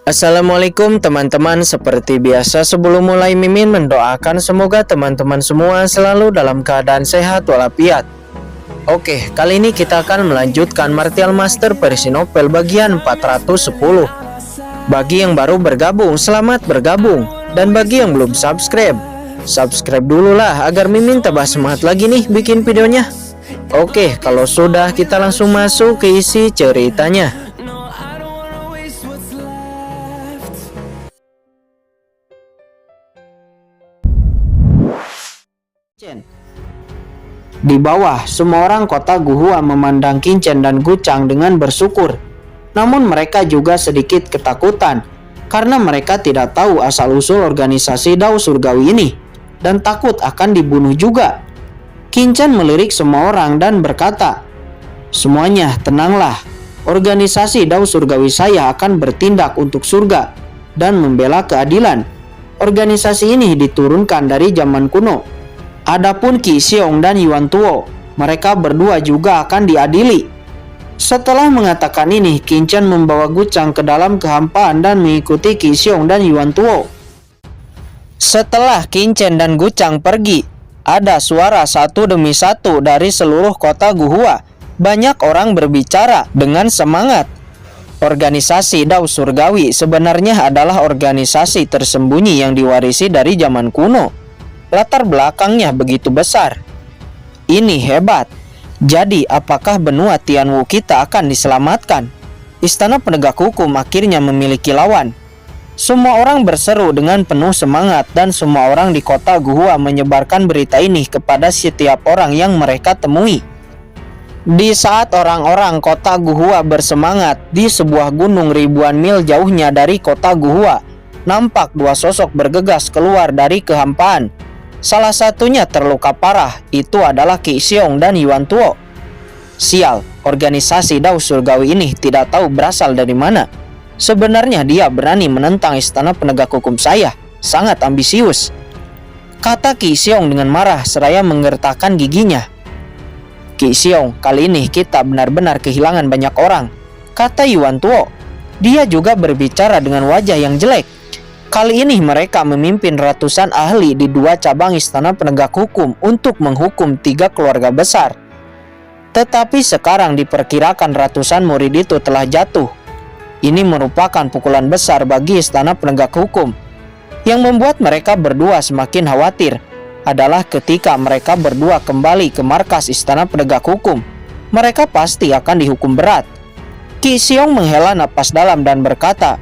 Assalamualaikum teman-teman, seperti biasa sebelum mulai Mimin mendoakan semoga teman-teman semua selalu dalam keadaan sehat walafiat. Oke, kali ini kita akan melanjutkan Martial Master versi novel bagian 410. Bagi yang baru bergabung, selamat bergabung. Dan bagi yang belum subscribe, subscribe dulu lah agar Mimin tambah semangat lagi nih bikin videonya. Oke, kalau sudah kita langsung masuk ke isi ceritanya. Di bawah, semua orang kota Guhua memandang Qingchen dan Guchang dengan bersyukur. Namun mereka juga sedikit ketakutan karena mereka tidak tahu asal-usul organisasi Dao Surgawi ini dan takut akan dibunuh juga. Qingchen melirik semua orang dan berkata, "Semuanya tenanglah. Organisasi Dao Surgawi saya akan bertindak untuk surga dan membela keadilan. Organisasi ini diturunkan dari zaman kuno. Adapun Qi Xiong dan Yuan Tuo, mereka berdua juga akan diadili." Setelah mengatakan ini, Qingchen membawa Guchang ke dalam kehampaan dan mengikuti Qi Xiong dan Yuan Tuo. Setelah Qingchen dan Guchang pergi, ada suara satu demi satu dari seluruh kota Guhua. Banyak orang berbicara dengan semangat. Organisasi Dao Surgawi sebenarnya adalah organisasi tersembunyi yang diwarisi dari zaman kuno. Latar belakangnya begitu besar. Ini hebat. Jadi apakah benua Tianwu kita akan diselamatkan? Istana penegak hukum akhirnya memiliki lawan. Semua orang berseru dengan penuh semangat dan semua orang di kota Guhua menyebarkan berita ini kepada setiap orang yang mereka temui. Di saat orang-orang kota Guhua bersemangat, di sebuah gunung ribuan mil jauhnya dari kota Guhua, nampak dua sosok bergegas keluar dari kehampaan. Salah satunya terluka parah, itu adalah Qi Xiong dan Yuan Tuo. Sial, organisasi Dao Surgawi ini tidak tahu berasal dari mana. Sebenarnya dia berani menentang istana penegak hukum saya, sangat ambisius, kata Qi Xiong dengan marah seraya menggertakkan giginya. "Qi Xiong, kali ini kita benar-benar kehilangan banyak orang," kata Yuan Tuo. Dia juga berbicara dengan wajah yang jelek. Kali ini mereka memimpin ratusan ahli di dua cabang istana penegak hukum untuk menghukum 3 keluarga besar. Tetapi sekarang diperkirakan ratusan murid itu telah jatuh. Ini merupakan pukulan besar bagi istana penegak hukum. Yang membuat mereka berdua semakin khawatir adalah ketika mereka berdua kembali ke markas istana penegak hukum. Mereka pasti akan dihukum berat. Qi Xiong menghela napas dalam dan berkata,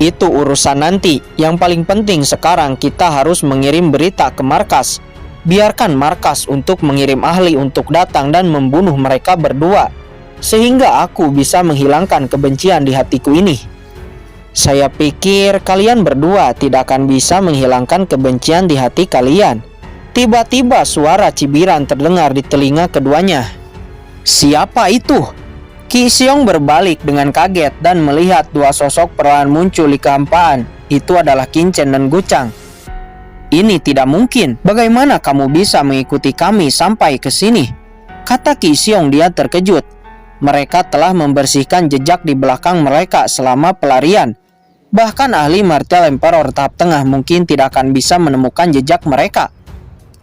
"Itu urusan nanti. Yang paling penting sekarang kita harus mengirim berita ke markas. Biarkan markas untuk mengirim ahli untuk datang dan membunuh mereka berdua, sehingga aku bisa menghilangkan kebencian di hatiku ini." "Saya pikir kalian berdua tidak akan bisa menghilangkan kebencian di hati kalian." Tiba-tiba suara cibiran terdengar di telinga keduanya. "Siapa itu?" Qi Xiong berbalik dengan kaget dan melihat dua sosok perlahan muncul di kehampaan. Itu adalah Qingchen dan Guchang. "Ini tidak mungkin. Bagaimana kamu bisa mengikuti kami sampai ke sini?" kata Qi Xiong. Dia terkejut. Mereka telah membersihkan jejak di belakang mereka selama pelarian. Bahkan ahli Martial Emperor tahap tengah mungkin tidak akan bisa menemukan jejak mereka.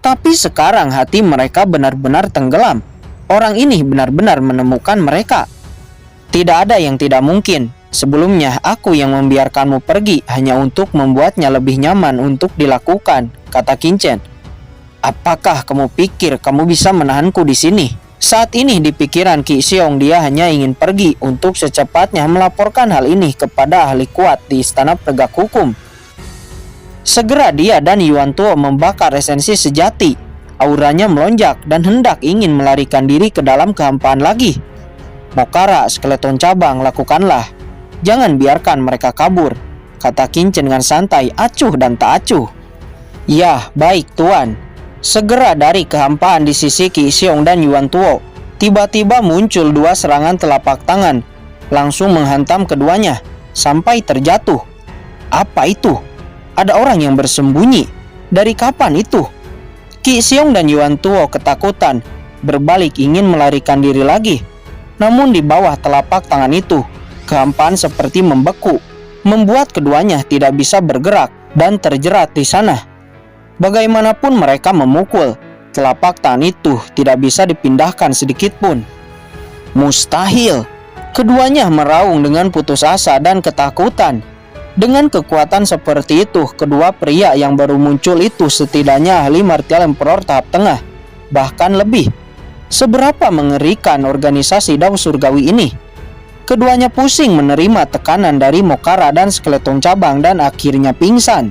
Tapi sekarang hati mereka benar-benar tenggelam. Orang ini benar-benar menemukan mereka. "Tidak ada yang tidak mungkin. Sebelumnya aku yang membiarkanmu pergi hanya untuk membuatnya lebih nyaman untuk dilakukan," kata Qingchen. "Apakah kamu pikir kamu bisa menahanku di sini?" Saat ini di pikiran Qi Xiong dia hanya ingin pergi untuk secepatnya melaporkan hal ini kepada ahli kuat di istana penegak hukum. Segera dia dan Yuan Tuo membakar esensi sejati. Auranya melonjak dan hendak ingin melarikan diri ke dalam kehampaan lagi. "Mokara, skeleton cabang, lakukanlah. Jangan biarkan mereka kabur," kata Qingchen dengan santai, acuh dan tak acuh. "Ya, baik tuan." Segera dari kehampaan di sisi Qi Xiong dan Yuan Tuo, tiba-tiba muncul dua serangan telapak tangan, langsung menghantam keduanya, sampai terjatuh. Apa itu? Ada orang yang bersembunyi. Dari kapan itu? Qi Xiong dan Yuan Tuo ketakutan, berbalik ingin melarikan diri lagi. Namun di bawah telapak tangan itu, kehampaan seperti membeku. membuat keduanya tidak bisa bergerak dan terjerat di sana. Bagaimanapun mereka memukul, telapak tangan itu tidak bisa dipindahkan sedikit pun. Mustahil! Keduanya meraung dengan putus asa dan ketakutan. Dengan kekuatan seperti itu, kedua pria yang baru muncul itu setidaknya ahli martial emperor tahap tengah, bahkan lebih. Seberapa mengerikan organisasi Dao Surgawi ini? Keduanya pusing menerima tekanan dari Mokara dan skeleton cabang dan akhirnya pingsan.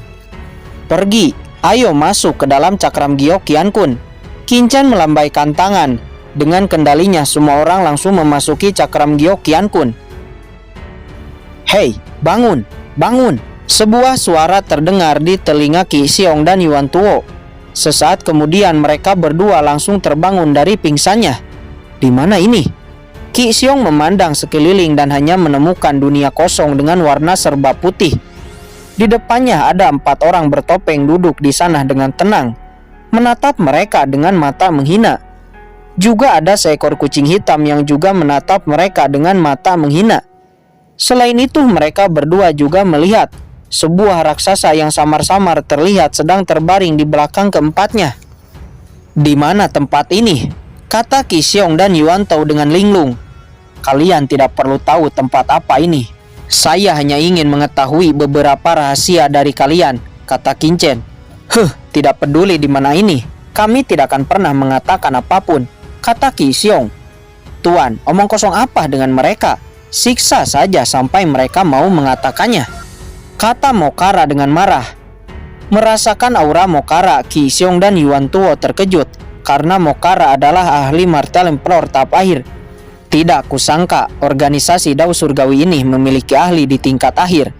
Pergi, ayo masuk ke dalam cakram Gyo Qiankun. Qin-Chen melambaikan tangan. Dengan kendalinya, semua orang langsung memasuki cakram Gyo Qiankun. Hei, bangun, bangun! Sebuah suara terdengar di telinga Qi Xiong dan Yuan Tuo. Sesaat kemudian mereka berdua langsung terbangun dari pingsannya. Di mana ini? Qi Xiong memandang sekeliling dan hanya menemukan dunia kosong dengan warna serba putih. Di depannya ada 4 orang bertopeng duduk di sana dengan tenang, menatap mereka dengan mata menghina. Juga ada seekor kucing hitam yang juga menatap mereka dengan mata menghina. Selain itu, mereka berdua juga melihat sebuah raksasa yang samar-samar terlihat sedang terbaring di belakang keempatnya. Di mana tempat ini? Kata Qi Xiong dan Yuan Tao dengan linglung. Kalian tidak perlu tahu tempat apa ini. Saya hanya ingin mengetahui beberapa rahasia dari kalian, kata Qin-Chen. Tidak peduli di mana ini. Kami tidak akan pernah mengatakan apapun, kata Qi Xiong. Tuan, omong kosong apa dengan mereka? Siksa saja sampai mereka mau mengatakannya, kata Mokara dengan marah. Merasakan aura Mokara, Qi Xiong dan Yuan Tuo terkejut karena Mokara adalah ahli martial emperor tahap akhir. Tidak kusangka organisasi Dao Surgawi ini memiliki ahli di tingkat akhir.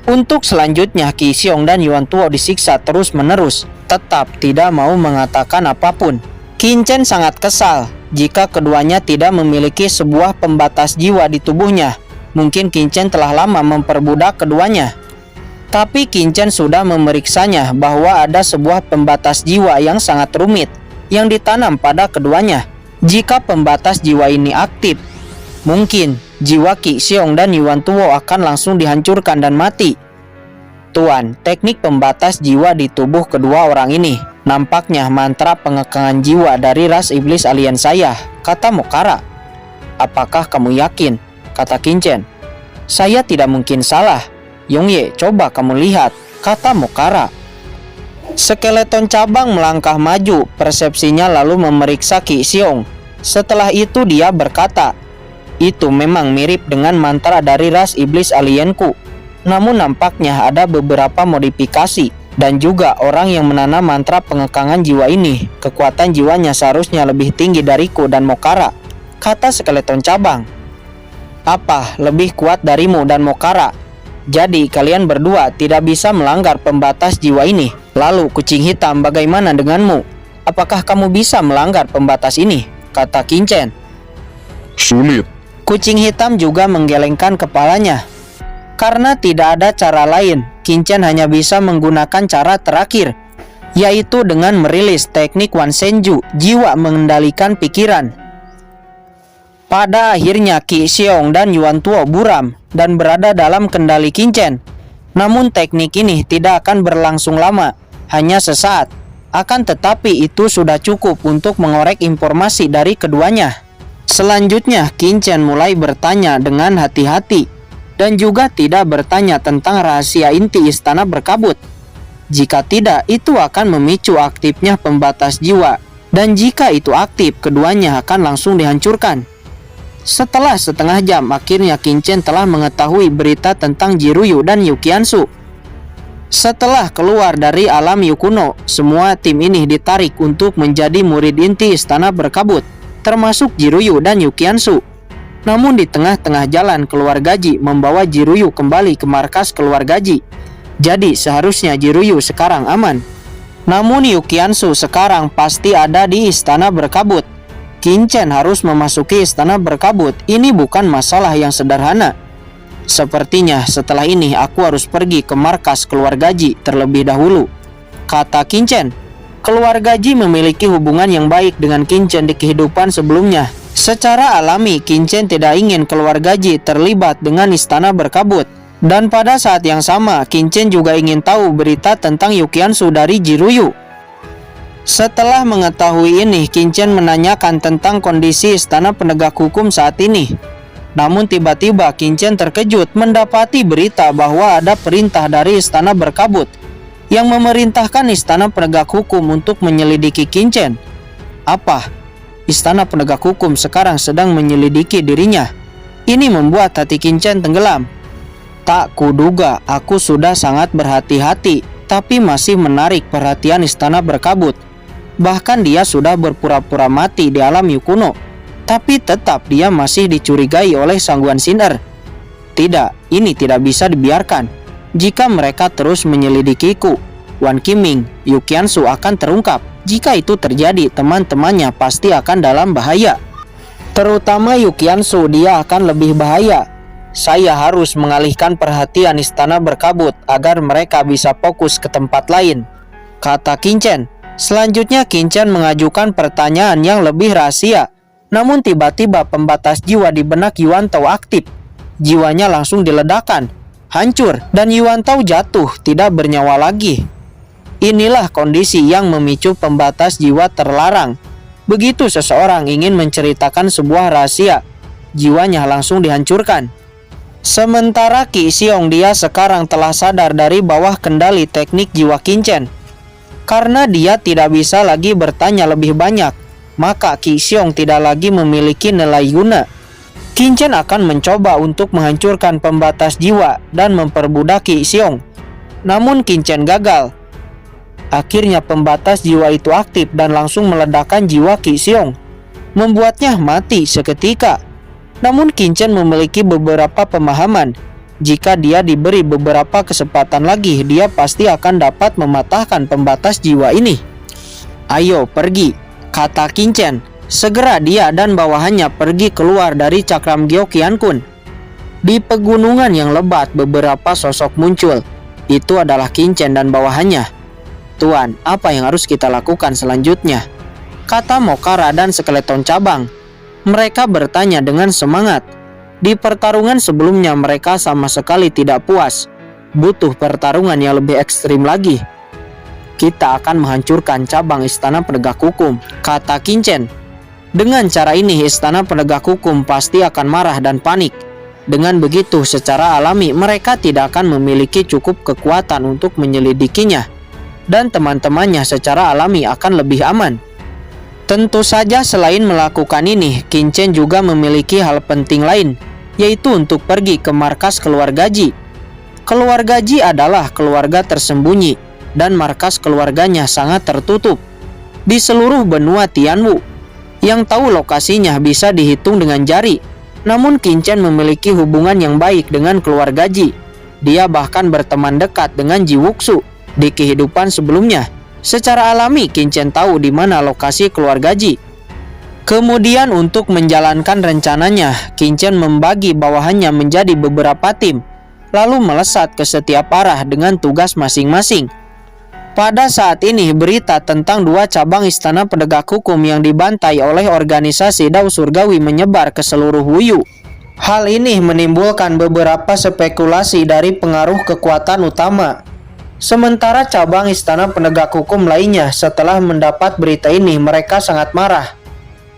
Untuk selanjutnya, Qi Xiong dan Yuan Tuo disiksa terus-menerus, tetap tidak mau mengatakan apapun. Qin-Chen sangat kesal jika keduanya tidak memiliki sebuah pembatas jiwa di tubuhnya. Mungkin Qin-Chen telah lama memperbudak keduanya. Tapi Qin-Chen sudah memeriksanya bahwa ada sebuah pembatas jiwa yang sangat rumit yang ditanam pada keduanya. Jika pembatas jiwa ini aktif, mungkin jiwa Qi Xiong dan Yuan Tuo akan langsung dihancurkan dan mati. Tuan, teknik pembatas jiwa di tubuh kedua orang ini nampaknya mantra pengekangan jiwa dari ras iblis alien saya, kata Mokara. Apakah kamu yakin? Kata Qin-Chen. Saya tidak mungkin salah. Yongye, coba kamu lihat, kata Mokara. Skeleton cabang melangkah maju, persepsinya lalu memeriksa Qi Xiong. Setelah itu dia berkata, itu memang mirip dengan mantra dari ras iblis alienku. Namun nampaknya ada beberapa modifikasi. Dan juga orang yang menanam mantra pengekangan jiwa ini, kekuatan jiwanya seharusnya lebih tinggi dariku dan Mokara, kata skeleton cabang. Apa, lebih kuat darimu dan Mokara? Jadi kalian berdua tidak bisa melanggar pembatas jiwa ini. Lalu kucing hitam, bagaimana denganmu? Apakah kamu bisa melanggar pembatas ini? Kata Qin-Chen. Sulit. Kucing hitam juga menggelengkan kepalanya. Karena tidak ada cara lain, Qin-Chen hanya bisa menggunakan cara terakhir, yaitu dengan merilis teknik Wan Senju, jiwa mengendalikan pikiran. Pada akhirnya Qi Xiong dan Yuan Tuo buram dan berada dalam kendali Qin-Chen. Namun teknik ini tidak akan berlangsung lama, hanya sesaat. Akan tetapi itu sudah cukup untuk mengorek informasi dari keduanya. Selanjutnya Qin-Chen mulai bertanya dengan hati-hati dan juga tidak bertanya tentang rahasia inti istana berkabut. Jika tidak, itu akan memicu aktifnya pembatas jiwa, dan jika itu aktif, keduanya akan langsung dihancurkan. Setelah setengah jam, akhirnya Qin-Chen telah mengetahui berita tentang Jiruyu dan Yu Qiansu. Setelah keluar dari alam Yu kuno, semua tim ini ditarik untuk menjadi murid inti istana berkabut, termasuk Jiruyu dan Yu Qiansu. Namun di tengah-tengah jalan keluarga Ji membawa Jiruyu kembali ke markas keluarga Ji. Jadi seharusnya Jiruyu sekarang aman. Namun Yu Qiansu sekarang pasti ada di istana berkabut. Qin-Chen harus memasuki istana berkabut. Ini bukan masalah yang sederhana. Sepertinya setelah ini aku harus pergi ke markas keluarga Ji terlebih dahulu, kata Qin-Chen. Keluarga Ji memiliki hubungan yang baik dengan Qin-Chen di kehidupan sebelumnya. Secara alami, Qin-Chen tidak ingin keluarga Ji terlibat dengan istana berkabut. Dan pada saat yang sama, Qin Chen juga ingin tahu berita tentang Yukiansu dari Jiruyu. Setelah mengetahui ini, Qin Chen menanyakan tentang kondisi istana penegak hukum saat ini. Namun tiba-tiba Qin Chen terkejut mendapati berita bahwa ada perintah dari istana berkabut yang memerintahkan istana penegak hukum untuk menyelidiki Qin Chen. Apa? Istana penegak hukum sekarang sedang menyelidiki dirinya. Ini membuat hati Qin Chen tenggelam. Tak kuduga, aku sudah sangat berhati-hati, tapi masih menarik perhatian istana berkabut. Bahkan dia sudah berpura-pura mati di alam Yukuno, tapi tetap dia masih dicurigai oleh Sangguan Siner. Tidak, ini tidak bisa dibiarkan. Jika mereka terus menyelidikiku, Wan Qiming, Yukiansu akan terungkap. Jika itu terjadi, teman-temannya pasti akan dalam bahaya. Terutama Yukiansu, dia akan lebih bahaya. Saya harus mengalihkan perhatian istana berkabut agar mereka bisa fokus ke tempat lain, kata Qin Chen. Selanjutnya Qin Chen mengajukan pertanyaan yang lebih rahasia. Namun tiba-tiba pembatas jiwa di benak Yuan Tao aktif. Jiwanya langsung diledakkan, hancur, dan Yuan Tao jatuh tidak bernyawa lagi. Inilah kondisi yang memicu pembatas jiwa terlarang. Begitu seseorang ingin menceritakan sebuah rahasia, jiwanya langsung dihancurkan. Sementara Qi Xiong, dia sekarang telah sadar dari bawah kendali teknik jiwa Qin Chen. Karena dia tidak bisa lagi bertanya lebih banyak, maka Qi Xiong tidak lagi memiliki nilai guna. Qin Chen akan mencoba untuk menghancurkan pembatas jiwa dan memperbudak Qi Xiong. Namun Qin Chen gagal. Akhirnya pembatas jiwa itu aktif dan langsung meledakkan jiwa Qi Xiong, membuatnya mati seketika. Namun Qin Chen memiliki beberapa pemahaman. Jika dia diberi beberapa kesempatan lagi, dia pasti akan dapat mematahkan pembatas jiwa ini. Ayo pergi, kata Qin Chen. Segera dia dan bawahannya pergi keluar dari cakram Gyeokyan Kun. Di pegunungan yang lebat beberapa sosok muncul. Itu adalah Qin Chen dan bawahannya. Tuan, apa yang harus kita lakukan selanjutnya? Kata Mokara dan skeleton cabang. Mereka bertanya dengan semangat. Di pertarungan sebelumnya mereka sama sekali tidak puas. Butuh pertarungan yang lebih ekstrim lagi. Kita akan menghancurkan cabang istana penegak hukum, kata Qin Chen. Dengan cara ini istana penegak hukum pasti akan marah dan panik. Dengan begitu secara alami mereka tidak akan memiliki cukup kekuatan untuk menyelidikinya. Dan teman-temannya secara alami akan lebih aman. Tentu saja selain melakukan ini, Qin Chen juga memiliki hal penting lain, yaitu untuk pergi ke markas keluarga Ji. Keluarga Ji adalah keluarga tersembunyi, dan markas keluarganya sangat tertutup. Di seluruh benua Tianwu, yang tahu lokasinya bisa dihitung dengan jari. Namun Qin Chen memiliki hubungan yang baik dengan keluarga Ji. Dia bahkan berteman dekat dengan Ji Wuxu di kehidupan sebelumnya. Secara alami Qin Chen tahu di mana lokasi keluarga Ji. Kemudian untuk menjalankan rencananya, Qin Chen membagi bawahannya menjadi beberapa tim, lalu melesat ke setiap arah dengan tugas masing-masing. Pada saat ini berita tentang dua cabang istana penegak hukum yang dibantai oleh organisasi Dao Surgawi menyebar ke seluruh Wuyu. Hal ini menimbulkan beberapa spekulasi dari pengaruh kekuatan utama. Sementara cabang istana penegak hukum lainnya setelah mendapat berita ini mereka sangat marah.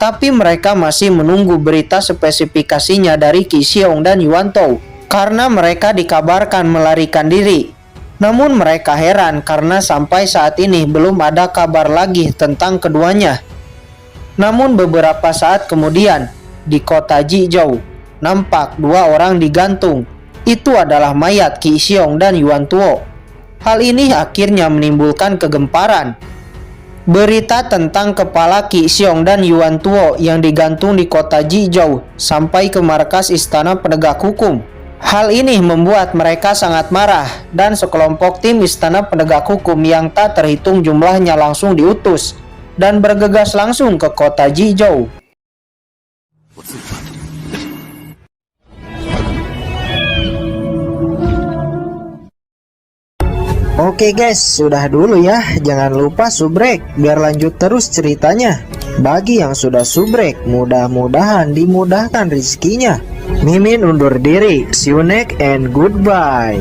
Tapi mereka masih menunggu berita spesifikasinya dari Qi Xiong dan Yuan Tao, karena mereka dikabarkan melarikan diri. Namun mereka heran karena sampai saat ini belum ada kabar lagi tentang keduanya. Namun beberapa saat kemudian, di kota Jizhou, nampak dua orang digantung. Itu adalah mayat Qi Xiong dan Yuan Tuo. Hal ini akhirnya menimbulkan kegemparan. Berita tentang kepala Qi Xiong dan Yuan Tuo yang digantung di kota Jizhou sampai ke markas istana penegak hukum. Hal ini membuat mereka sangat marah dan sekelompok tim istana penegak hukum yang tak terhitung jumlahnya langsung diutus dan bergegas langsung ke kota Jizhou. Oke guys, sudah dulu ya. Jangan lupa subrek biar lanjut terus ceritanya. Bagi yang sudah subrek, mudah-mudahan dimudahkan rezekinya. Mimin undur diri. See you next and goodbye.